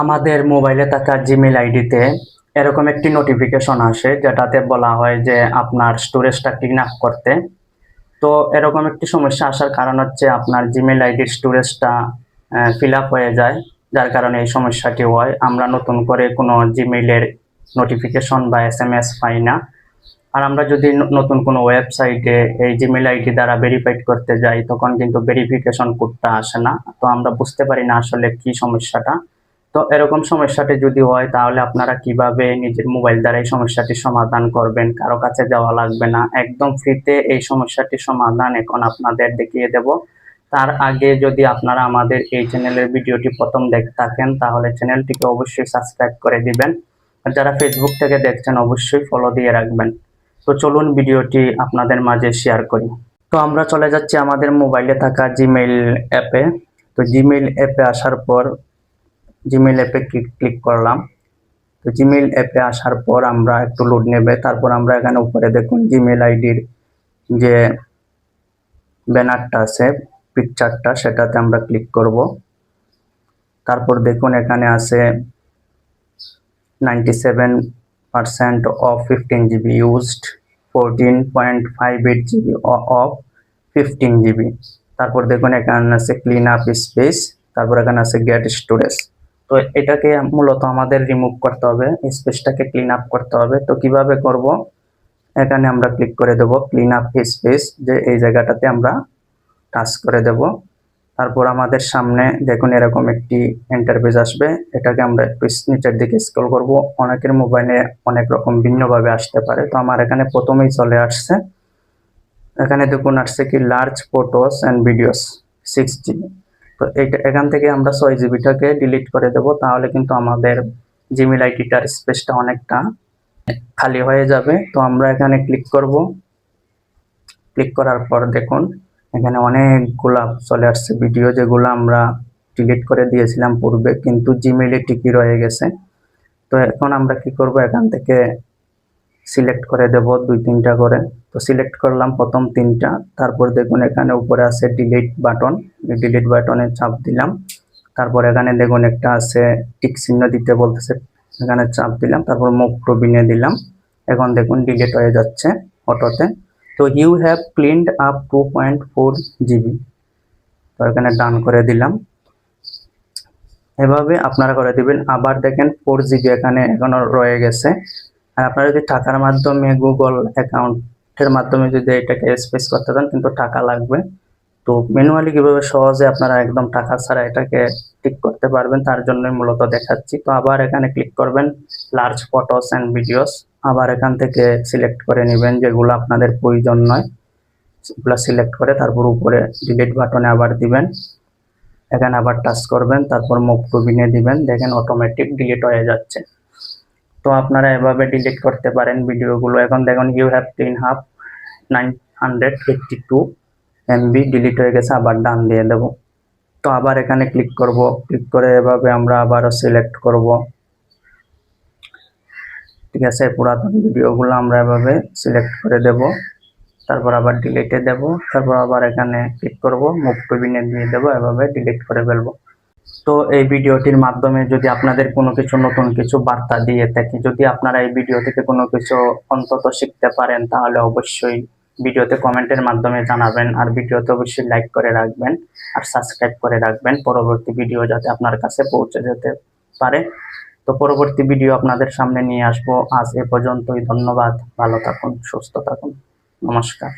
আমাদের মোবাইলে থাকা জিমেইল আইডিতে এরকম একটি নোটিফিকেশন আসে যেটাতে বলা হয় যে আপনার স্টোরেজটা ক্লিন আপ করতে। তো এরকম একটি সমস্যা আসার কারণ হচ্ছে আপনার জিমেইল আইডির স্টোরেজটা ফিল আপ হয়ে যায়, যার কারণে এই সমস্যাটি হয়। আমরা নতুন করে কোনো জিমেইলের নোটিফিকেশন বা এসএমএস পাই না। আর আমরা যদি নতুন কোনো ওয়েবসাইটে এই জিমেইল আইডি দ্বারা ভেরিফাইড করতে যাই, তখন কিন্তু ভেরিফিকেশন কোডটা আসে না। তো আমরা বুঝতে পারি না আসলে কি সমস্যাটা। তো এরকম সমস্যাটি যদি হয়, তাহলে আপনারা কিভাবে নিজের মোবাইল দ্বারা এই সমস্যাটির সমাধান করবেন? কারো কাছে যাওয়া লাগবে না, একদম ফ্রিতে এই সমস্যাটির সমাধান এখন আপনাদের দেখিয়ে দেব। তার আগে যদি আপনারা আমাদের এই চ্যানেলের ভিডিওটি প্রথম দেখে থাকেন, তাহলে চ্যানেলটিকে অবশ্যই সাবস্ক্রাইব করে দিবেন। আর যারা ফেসবুক থেকে দেখছেন, অবশ্যই ফলো দিয়ে রাখবেন। তো চলুন ভিডিওটি আপনাদের মাঝে শেয়ার করি। তো আমরা চলে যাচ্ছি আমাদের মোবাইলে থাকা জিমেইল অ্যাপে। তো জিমেইল অ্যাপে আসার পর জিমেইল অ্যাপে ক্লিক করলাম। তো জিমেইল অ্যাপে আসার পর আমরা একটু লোড নেবে, তারপর আমরা এখানে উপরে দেখুন জিমেইল আইডির যে ব্যানারটা আছে, পিকচারটা, সেটাতে আমরা ক্লিক করব। তারপর দেখুন এখানে আছে 97% of 15 GB used, 14.58 GB of 15 GB। তারপর দেখুন এখানে আছে ক্লিন আপ স্পেস, তারপর এখানে আছে গেট স্টোরেজ। তো এটাকে মূলত আমাদের রিমুভ করতে হবে, স্পেসটাকে ক্লিন আপ করতে হবে। তো কিভাবে করব? এখানে আমরা ক্লিক করে দেব ক্লিন আপ স্পেস, যে এই জায়গাটাতে আমরা টাচ করে দেব। তারপর আমাদের সামনে দেখুন এরকম একটি ইন্টারফেস আসবে। এটাকে আমরা একটু নিচের দিকে স্ক্রল করব। অনেকের মোবাইলে অনেক রকম ভিন্নভাবে আসতে পারে। তো আমার এখানে প্রথমেই চলে আসছে, এখানে দেখুন আসছে কি large photos and videos 6 GB। তো এখান থেকে আমরা 6 GB-টাকে ডিলিট করে দেব, তাহলে কিন্তু আমাদের জিমেইল আইডিটার স্পেসটা অনেকটা খালি হয়ে যাবে। তো আমরা এখানে ক্লিক করব। ক্লিক করার পর দেখুন এখানে অনেকগুলা চলে আসছে ভিডিও, যেগুলো আমরা ডিলিট করে দিয়েছিলাম পূর্বে, কিন্তু জিমেইলে ঠিকই রয়ে গেছে। তো এখন আমরা কি করব, এখান থেকে সিলেক্ট করে দেব 2-3টা করে। তো সিলেক্ট করলাম প্রথম 3টা। তারপর দেখুন এখানে উপরে আছে ডিলিট বাটন, ডিলিট বাটনে চাপ দিলাম। তারপর এখানে দেখুন একটা আছে টিক চিহ্ন দিতে বলতেছে, এখানে চাপ দিলাম। তারপর মুভ টু বিনে দিলাম। এখন দেখুন ডিলিট হয়ে যাচ্ছে অটোতে। তো you have cleaned up 2.4 GB। তো এখানে ডান করে দিলাম। এভাবে আপনারা করে দিবেন। আবার দেখেন 4 GB এখানে এখনো রয়ে গেছে। আর আপনারা যদি টাকার মাধ্যমে গুগল অ্যাকাউন্টের মাধ্যমে যদি এটাকে স্পেস করতে চান, কিন্তু টাকা লাগবে। তো ম্যানুয়ালি কিভাবে সহজে আপনারা একদম টাকা ছাড়া এটাকে ঠিক করতে পারবেন, তার জন্যই মূলত দেখাচ্ছি। তো আবার এখানে ক্লিক করবেন লার্জ ফটোস অ্যান্ড ভিডিওস। আবার এখান থেকে সিলেক্ট করে নেবেন যেগুলো আপনাদের প্রয়োজন নয়, সেগুলো সিলেক্ট করে তারপর উপরে ডিলিট বাটনে আবার দিবেন। এখানে আবার টাচ করবেন, তারপর মুভ টু বিনে দিবেন। দেখেন অটোমেটিক ডিলিট হয়ে যাচ্ছে। তো আপনারা এভাবে ডিলিট করতে পারেন ভিডিওগুলো। এখন দেখুন you have clean up 982 MB delete হয়ে গেছে। আবার ডান দিয়ে দেব। তো আবার এখানে ক্লিক করব। ক্লিক করে এভাবে আমরা আবারও সিলেক্ট করব। ঠিক আছে, পুরাতন ভিডিওগুলো আমরা এভাবে সিলেক্ট করে দেব। তারপর আবার ডিলিটে দেব। তারপর আবার এখানে ক্লিক করব, মুভ টু বিনে দিয়ে দেব, এভাবে ডিলিট করে ফেলবো। তো এই ভিডিওটির মাধ্যমে যদি আপনাদের কোনো কিছু নতুন কিছু বার্তা দিয়ে থাকি, যদি আপনারা এই ভিডিও থেকে কোনো কিছু অন্তত শিখতে পারেন, তাহলে অবশ্যই ভিডিওতে কমেন্টের মাধ্যমে জানাবেন। আর ভিডিওতে অবশ্যই লাইক করে রাখবেন আর সাবস্ক্রাইব করে রাখবেন, পরবর্তী ভিডিও যাতে আপনার কাছে পৌঁছে যেতে পারে। তো পরবর্তী ভিডিও আপনাদের সামনে নিয়ে আসবো। আজ এ পর্যন্তই। ধন্যবাদ। ভালো থাকুন, সুস্থ থাকুন। নমস্কার।